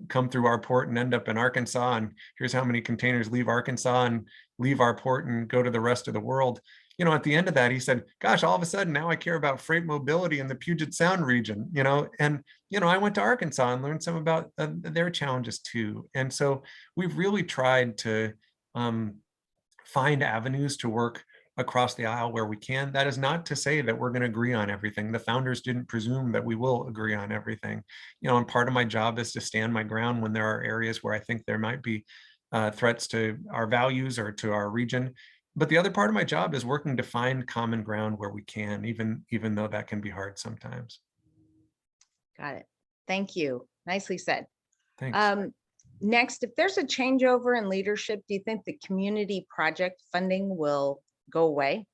come through our port and end up in Arkansas, and here's how many containers leave Arkansas and leave our port and go to the rest of the world. At the end of that, he said, gosh, all of a sudden now I care about freight mobility in the Puget Sound region, and, I went to Arkansas and learned some about their challenges too. And so we've really tried to find avenues to work across the aisle where we can. That is not to say that we're going to agree on everything. The founders didn't presume that we will agree on everything. And part of my job is to stand my ground when there are areas where I think there might be threats to our values or to our region. But the other part of my job is working to find common ground where we can, even though that can be hard sometimes. Got it. Thank you. Nicely said. Thanks. Next, if there's a changeover in leadership, do you think the community project funding will go away?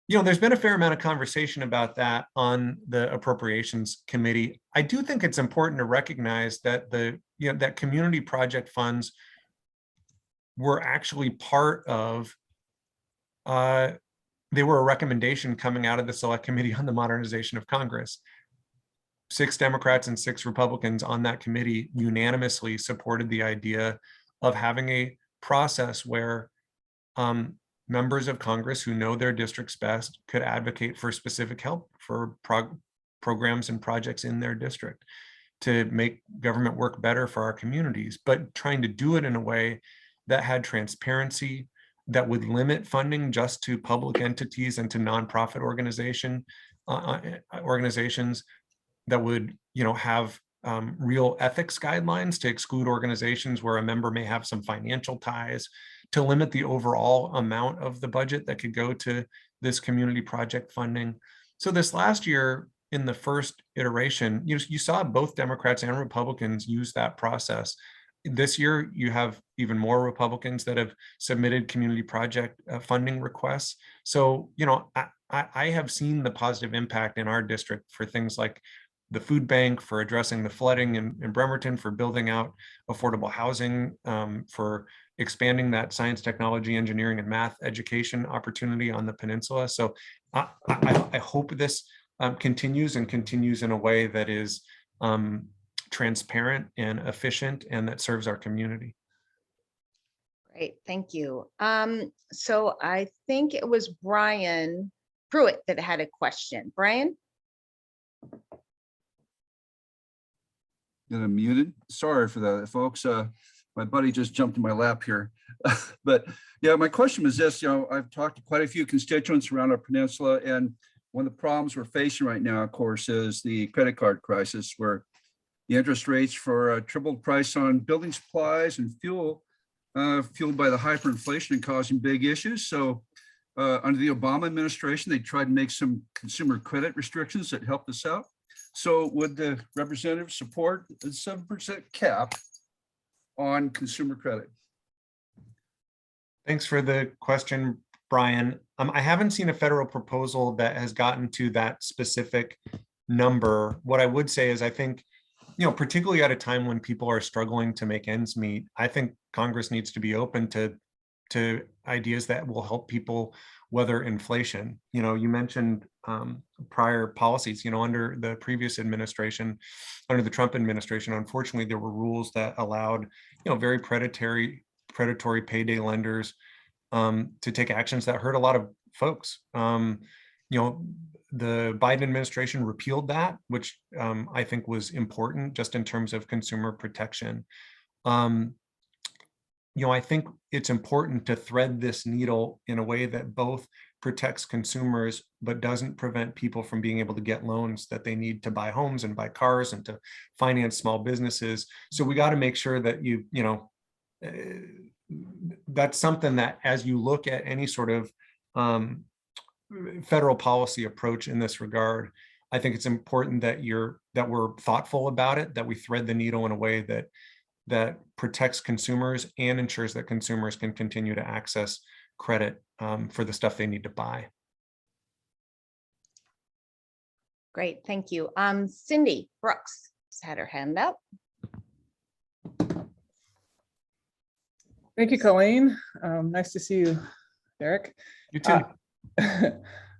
There's been a fair amount of conversation about that on the Appropriations Committee. I do think it's important to recognize that that community project funds were actually part of, they were a recommendation coming out of the Select Committee on the Modernization of Congress. 6 Democrats and 6 Republicans on that committee unanimously supported the idea of having a process where members of Congress who know their districts best could advocate for specific help for programs and projects in their district to make government work better for our communities, but trying to do it in a way that had transparency, that would limit funding just to public entities and to nonprofit organizations, that would, have real ethics guidelines to exclude organizations where a member may have some financial ties, to limit the overall amount of the budget that could go to this community project funding. So this last year, in the first iteration, you saw both Democrats and Republicans use that process. This year, you have even more Republicans that have submitted community project funding requests. So, I have seen the positive impact in our district for things like the food bank, for addressing the flooding in Bremerton, for building out affordable housing, for expanding that science, technology, engineering, and math education opportunity on the peninsula. So I hope this continues in a way that is transparent and efficient and that serves our community. Great, thank you. So I think it was Brian Pruitt that had a question. Brian? I'm muted. Sorry for that, folks. My buddy just jumped in my lap here. But yeah, my question was this, I've talked to quite a few constituents around our peninsula, and one of the problems we're facing right now, of course, is the credit card crisis, where the interest rates for tripled price on building supplies and fuel, fueled by the hyperinflation and causing big issues. So under the Obama administration, they tried to make some consumer credit restrictions that helped us out. So would the representative support the 7% cap on consumer credit? Thanks for the question, Brian. I haven't seen a federal proposal that has gotten to that specific number. What I would say is I think, particularly at a time when people are struggling to make ends meet, I think Congress needs to be open to ideas that will help people weather inflation. You mentioned prior policies, under the previous administration, under the Trump administration, unfortunately, there were rules that allowed, very predatory payday lenders to take actions that hurt a lot of folks. The Biden administration repealed that, which I think was important just in terms of consumer protection. I think it's important to thread this needle in a way that both protects consumers, but doesn't prevent people from being able to get loans that they need to buy homes and buy cars and to finance small businesses. So we got to make sure that that's something that, as you look at any sort of federal policy approach in this regard, I think it's important that we're thoughtful about it, that we thread the needle in a way that protects consumers and ensures that consumers can continue to access credit for the stuff they need to buy. Great, thank you. Cindy Brooks has had her hand up. Thank you, Colleen. Nice to see you, Derek. You too.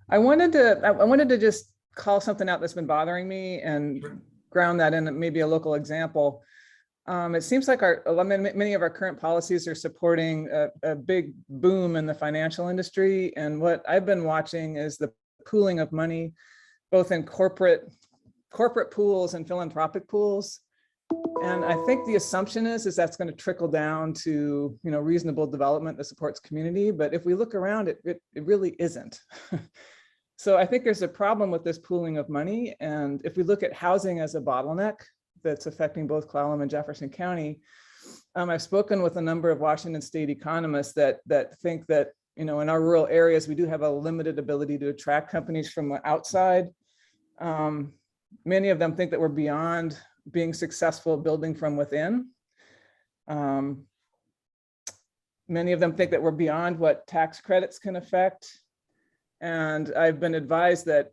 I wanted to just call something out that's been bothering me and ground that in maybe a local example. It seems like many of our current policies are supporting a big boom in the financial industry. And what I've been watching is the pooling of money, both in corporate pools and philanthropic pools. And I think the assumption is that's going to trickle down to, reasonable development that supports community. But if we look around, it really isn't. So I think there's a problem with this pooling of money. And if we look at housing as a bottleneck that's affecting both Clallam and Jefferson County, I've spoken with a number of Washington state economists that think that, in our rural areas, we do have a limited ability to attract companies from outside. Many of them think that we're beyond being successful building from within. Many of them think that we're beyond what tax credits can affect. And I've been advised that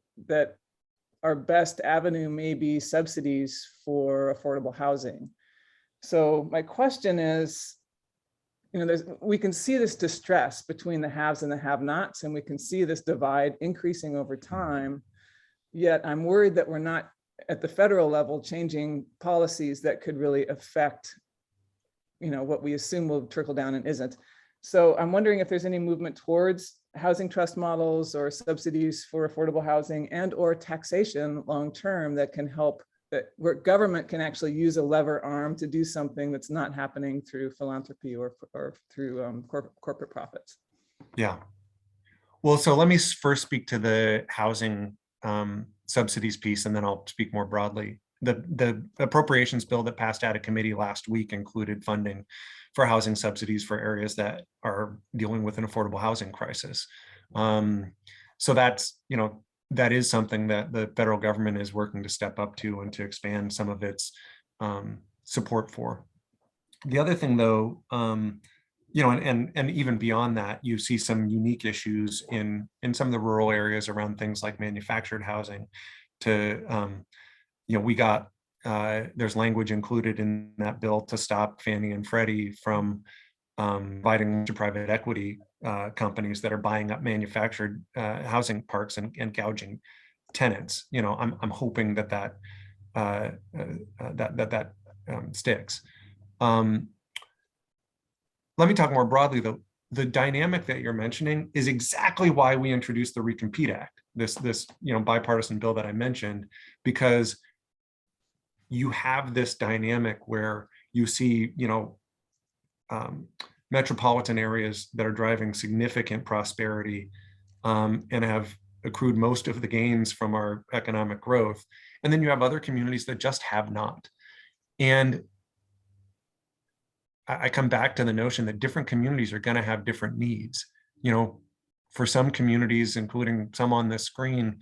our best avenue may be subsidies for affordable housing. So my question is, we can see this distress between the haves and the have-nots, and we can see this divide increasing over time. Yet I'm worried that we're not at the federal level changing policies that could really affect, what we assume will trickle down and isn't. So I'm wondering if there's any movement towards housing trust models or subsidies for affordable housing and or taxation long-term that can help, where government can actually use a lever arm to do something that's not happening through philanthropy or through corporate profits. Yeah. Well, so let me first speak to the housing subsidies piece, and then I'll speak more broadly. The appropriations bill that passed out of committee last week included funding for housing subsidies for areas that are dealing with an affordable housing crisis. So that's, that is something that the federal government is working to step up to and to expand some of its support for. The other thing, though, and even beyond that, you see some unique issues in some of the rural areas around things like manufactured housing. We got there's language included in that bill to stop Fannie and Freddie from providing to private equity companies that are buying up manufactured housing parks and gouging tenants. I'm hoping that sticks. Let me talk more broadly, though. The dynamic that you're mentioning is exactly why we introduced the Recompete Act, this bipartisan bill that I mentioned, because you have this dynamic where you see, metropolitan areas that are driving significant prosperity and have accrued most of the gains from our economic growth. And then you have other communities that just have not. And I come back to the notion that different communities are going to have different needs. For some communities, including some on this screen,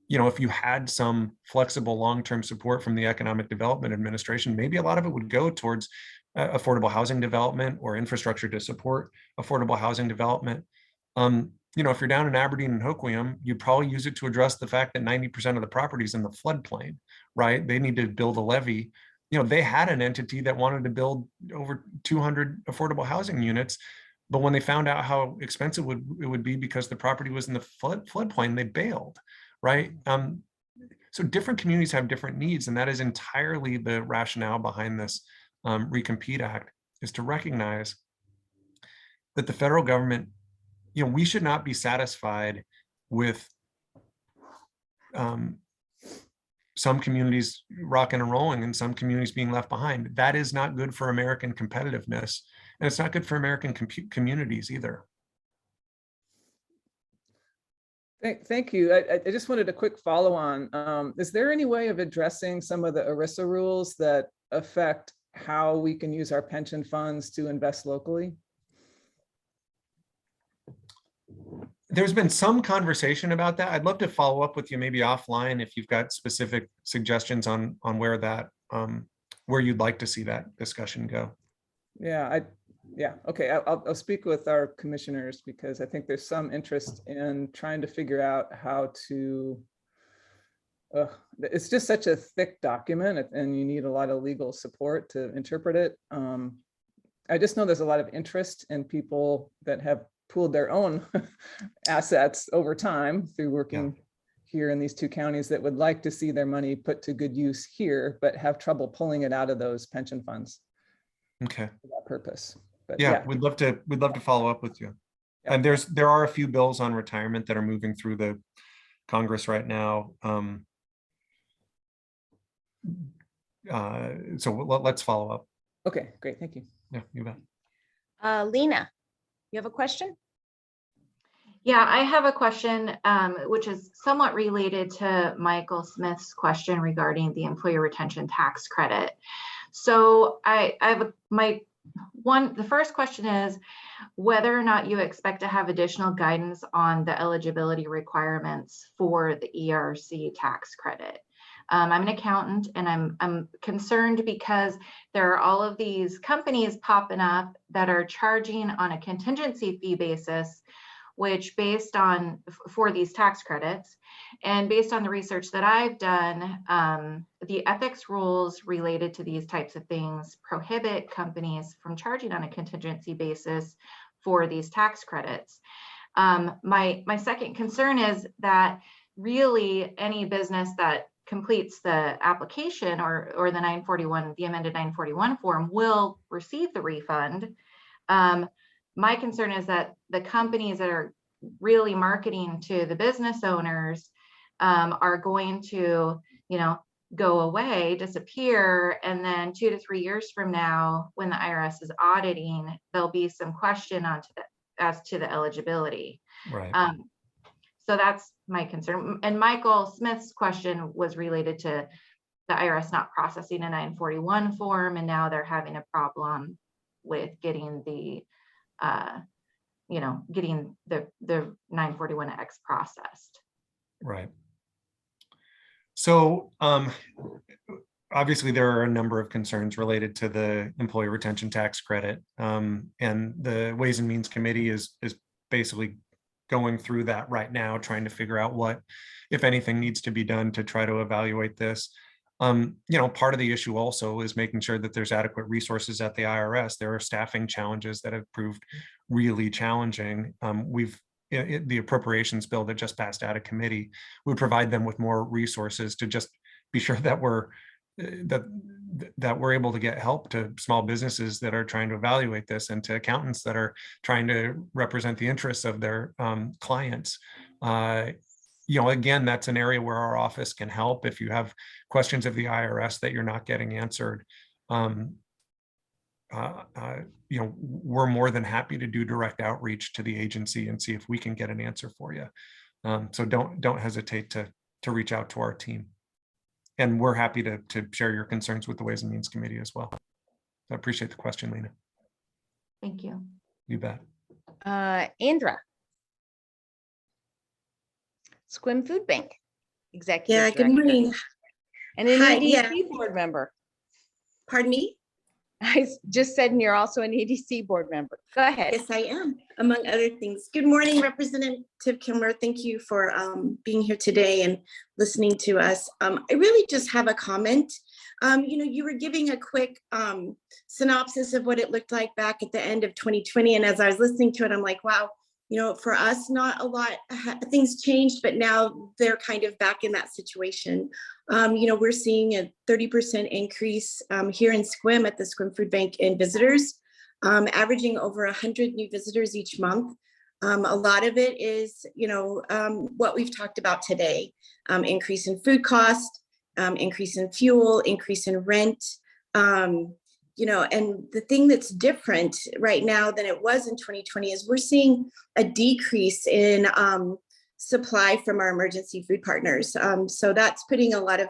if you had some flexible long-term support from the Economic Development Administration, maybe a lot of it would go towards affordable housing development or infrastructure to support affordable housing development. If you're down in Aberdeen and Hoquiam, you'd probably use it to address the fact that 90% of the property is in the floodplain, right? They need to build a levee. They had an entity that wanted to build over 200 affordable housing units, but when they found out how expensive it would be because the property was in the floodplain, they bailed, right? So different communities have different needs, and that is entirely the rationale behind this Recompete Act, is to recognize that the federal government, we should not be satisfied with some communities rocking and rolling and some communities being left behind. That is not good for American competitiveness, and it's not good for American communities either. Thank you. I just wanted a quick follow on. Is there any way of addressing some of the ERISA rules that affect how we can use our pension funds to invest locally? There's been some conversation about that. I'd love to follow up with you maybe offline if you've got specific suggestions on where that where you'd like to see that discussion go. Yeah, okay. I'll speak with our commissioners, because I think there's some interest in trying to figure out how to. It's just such a thick document, and you need a lot of legal support to interpret it. I just know there's a lot of interest in people that have pooled their own assets over time through working here in these two counties that would like to see their money put to good use here, but have trouble pulling it out of those pension funds. Okay. For that purpose. But we'd love to follow up with you. Yeah. And there are a few bills on retirement that are moving through the Congress right now. so let's follow up. Okay, great, thank you. Yeah, you bet. Lena, you have a question? Yeah, I have a question, which is somewhat related to Michael Smith's question regarding the employee retention tax credit. So I have the first question is whether or not you expect to have additional guidance on the eligibility requirements for the ERC tax credit. I'm an accountant, and I'm concerned because there are all of these companies popping up that are charging on a contingency fee basis, which based on for these tax credits, and based on the research that I've done, the ethics rules related to these types of things prohibit companies from charging on a contingency basis for these tax credits. My second concern is that really any business that completes the application or the 941, the amended 941 form will receive the refund. My concern is that the companies that are really marketing to the business owners are going to, go away, disappear, and then 2 to 3 years from now, when the IRS is auditing, there'll be some question as to the eligibility. Right. So that's my concern. And Michael Smith's question was related to the IRS not processing a 941 form, and now they're having a problem with getting the getting the 941X processed. Right. So obviously there are a number of concerns related to the employee retention tax credit, and the Ways and Means Committee is basically going through that right now, trying to figure out what, if anything, needs to be done to try to evaluate this. Part of the issue also is making sure that there's adequate resources at the IRS. There are staffing challenges that have proved really challenging. The appropriations bill that just passed out of committee would provide them with more resources to just be sure that we're able to get help to small businesses that are trying to evaluate this, and to accountants that are trying to represent the interests of their clients. Again, that's an area where our office can help. If you have questions of the IRS that you're not getting answered, we're more than happy to do direct outreach to the agency and see if we can get an answer for you. So don't hesitate to reach out to our team. And we're happy to share your concerns with the Ways and Means Committee as well. I appreciate the question, Lena. Thank you. You bet. Andra. Squim Food Bank Executive Yeah, Director. good morning. And an Hi, EDC yeah. board member. Pardon me? I just said, and you're also an EDC board member. Go ahead. Yes, I am, among other things. Good morning, Representative Kilmer. Thank you for being here today and listening to us. I really just have a comment. You were giving a quick synopsis of what it looked like back at the end of 2020. And as I was listening to it, I'm like, wow, for us, not a lot, things changed, but now they're kind of back in that situation. We're seeing a 30% increase here in Squim at the Squim Food Bank in visitors, averaging over 100 new visitors each month. A lot of it is, what we've talked about today, increase in food cost, increase in fuel, increase in rent, and the thing that's different right now than it was in 2020 is we're seeing a decrease in supply from our emergency food partners. So that's putting a lot of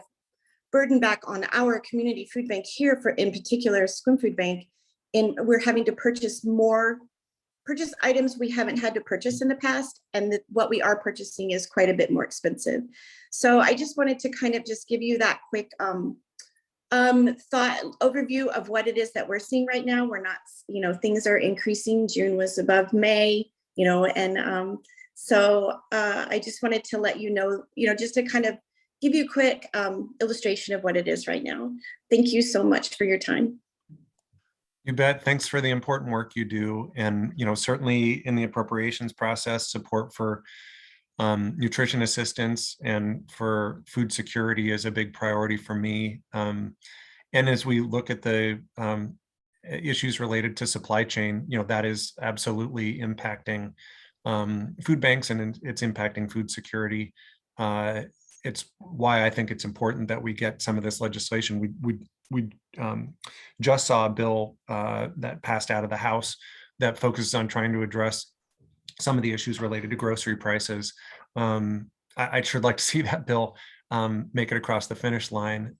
burden back on our community food bank here, for in particular Squim Food Bank, and we're having to purchase items we haven't had to purchase in the past, and what we are purchasing is quite a bit more expensive. So I just wanted to kind of just give you that quick thought overview of what it is that we're seeing right now. We're not, things are increasing. June was above May, and so I just wanted to let you know, just to kind of give you a quick illustration of what it is right now. Thank you so much for your time. You bet. Thanks for the important work you do. And, certainly in the appropriations process, support for nutrition assistance and for food security is a big priority for me. And as we look at the issues related to supply chain, that is absolutely impacting food banks, and it's impacting food security. it's why I think it's important that we get some of this legislation. We just saw a bill that passed out of the House that focuses on trying to address some of the issues related to grocery prices. I'd sure like to see that bill make it across the finish line.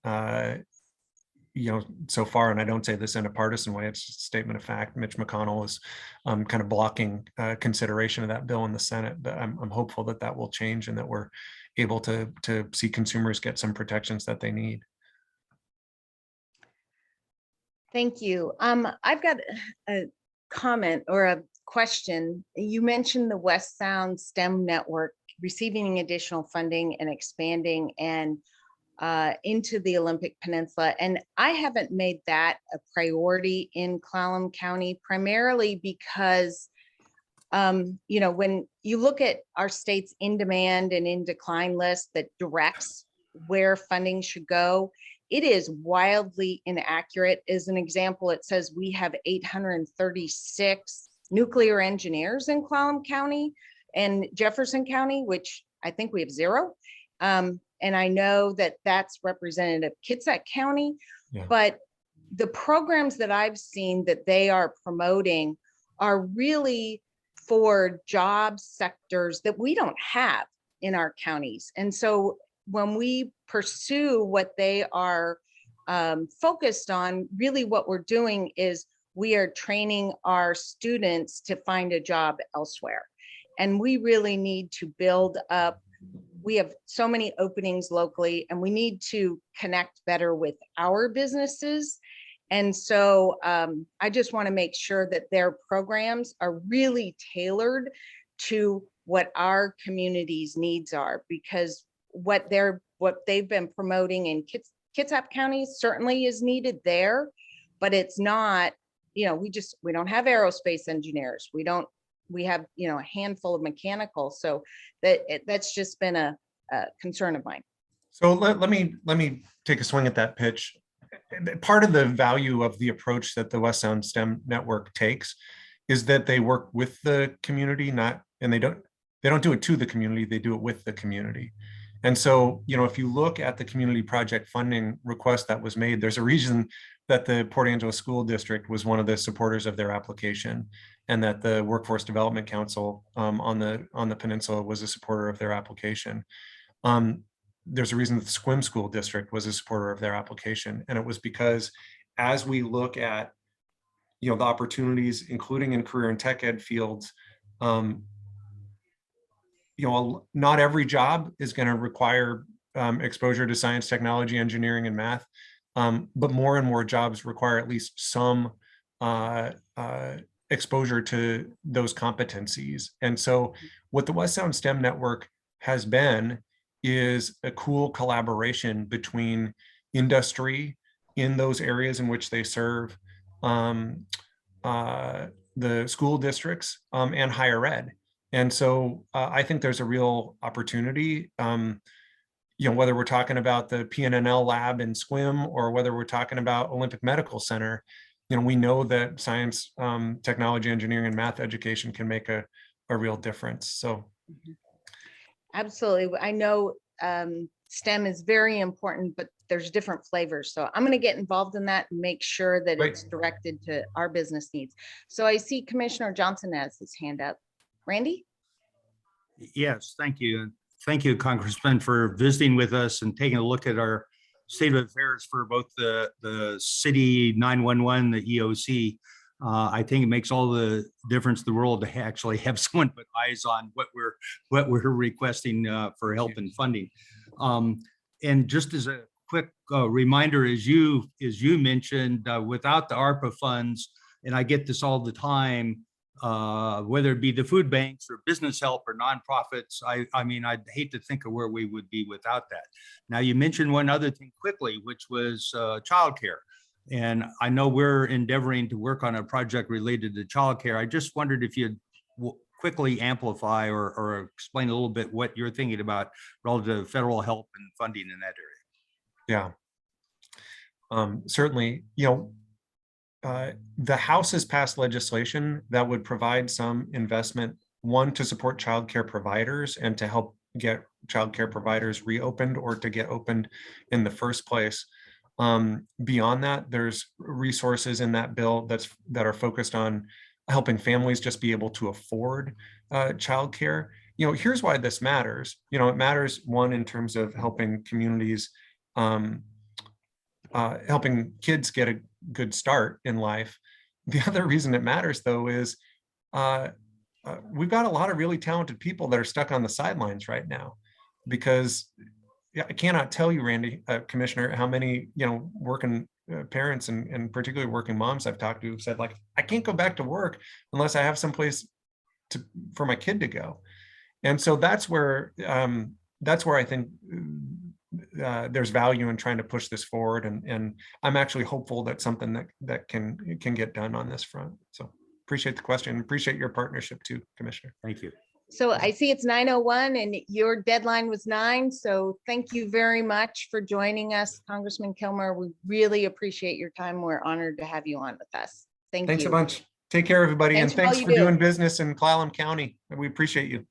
So far, and I don't say this in a partisan way, it's just a statement of fact, Mitch McConnell is kind of blocking consideration of that bill in the Senate, but I'm hopeful that that will change and that we're able to see consumers get some protections that they need. Thank you. I've got a comment or a question. You mentioned the West Sound STEM Network receiving additional funding and expanding and into the Olympic Peninsula. And I haven't made that a priority in Clallam County, primarily because, when you look at our state's in demand and in decline list that directs where funding should go, it is wildly inaccurate. As an example, it says we have 836 nuclear engineers in Clallam County and Jefferson County, which I think we have 0. And I know that that's representative Kitsap County, but the programs that I've seen that they are promoting are really for job sectors that we don't have in our counties. And so when we pursue what they are focused on, really what we're doing is we are training our students to find a job elsewhere. And we really need to build up. We have so many openings locally, and we need to connect better with our businesses. And so I just want to make sure that their programs are really tailored to what our community's needs are, because what they've been promoting in Kitsap County certainly is needed there, but it's not, we don't have aerospace engineers. We have, a handful of mechanical. So that's just been a concern of mine. So let me take a swing at that pitch. Part of the value of the approach that the West Sound STEM Network takes is that they work with the community, and they don't do it to the community, they do it with the community. And so, if you look at the community project funding request that was made, there's a reason that the Port Angeles School District was one of the supporters of their application, and that the Workforce Development Council on the peninsula was a supporter of their application. There's a reason that the Sequim School District was a supporter of their application, and it was because as we look at the opportunities, including in career and tech ed fields, not every job is going to require exposure to science, technology, engineering, and math, but more and more jobs require at least some exposure to those competencies. And so what the West Sound STEM Network has been is a cool collaboration between industry in those areas in which they serve, the school districts, and higher ed. And so I think there's a real opportunity, whether we're talking about the PNNL lab in Sequim or whether we're talking about Olympic Medical Center, we know that science, technology, engineering, and math education can make a real difference. So. Absolutely. I know STEM is very important, but there's different flavors. So I'm going to get involved in that and make sure that it's directed to our business needs. So I see Commissioner Johnson has his hand up. Randy? Yes, thank you. And thank you, Congressman, for visiting with us and taking a look at our state of affairs for both the city 911, the EOC. I think it makes all the difference in the world to actually have someone put eyes on what we're requesting for help and funding. And just as a quick reminder, as you mentioned, without the ARPA funds, and I get this all the time, whether it be the food banks or business help or nonprofits, I mean, I'd hate to think of where we would be without that. Now, you mentioned one other thing quickly, which was childcare. And I know we're endeavoring to work on a project related to childcare. I just wondered if you'd quickly amplify or explain a little bit what you're thinking about relative to federal help and funding in that area. Yeah, certainly, the House has passed legislation that would provide some investment, one, to support childcare providers and to help get childcare providers reopened or to get opened in the first place. Beyond that, there's resources in that bill that are focused on helping families just be able to afford childcare. You know, here's why this matters. You know, it matters, one, in terms of helping communities, helping kids get a good start in life. The other reason it matters, though, is we've got a lot of really talented people that are stuck on the sidelines right now, because I cannot tell you, Randy, Commissioner, how many, you know, working parents and particularly working moms I've talked to who've said, like, I can't go back to work unless I have someplace for my kid to go. And so that's where I think there's value in trying to push this forward. And I'm actually hopeful that something that can get done on this front. So appreciate the question. Appreciate your partnership too, Commissioner. Thank you. So I see it's 9:01 and your deadline was 9. So thank you very much for joining us, Congressman Kilmer. We really appreciate your time. We're honored to have you on with us. Thank you. Thanks a bunch. Take care, everybody. Thanks And for all thanks you for do. doing business in Clallam County. We appreciate you.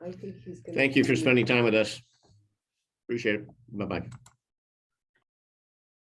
Thank you for spending time with us. Appreciate it. Bye-bye.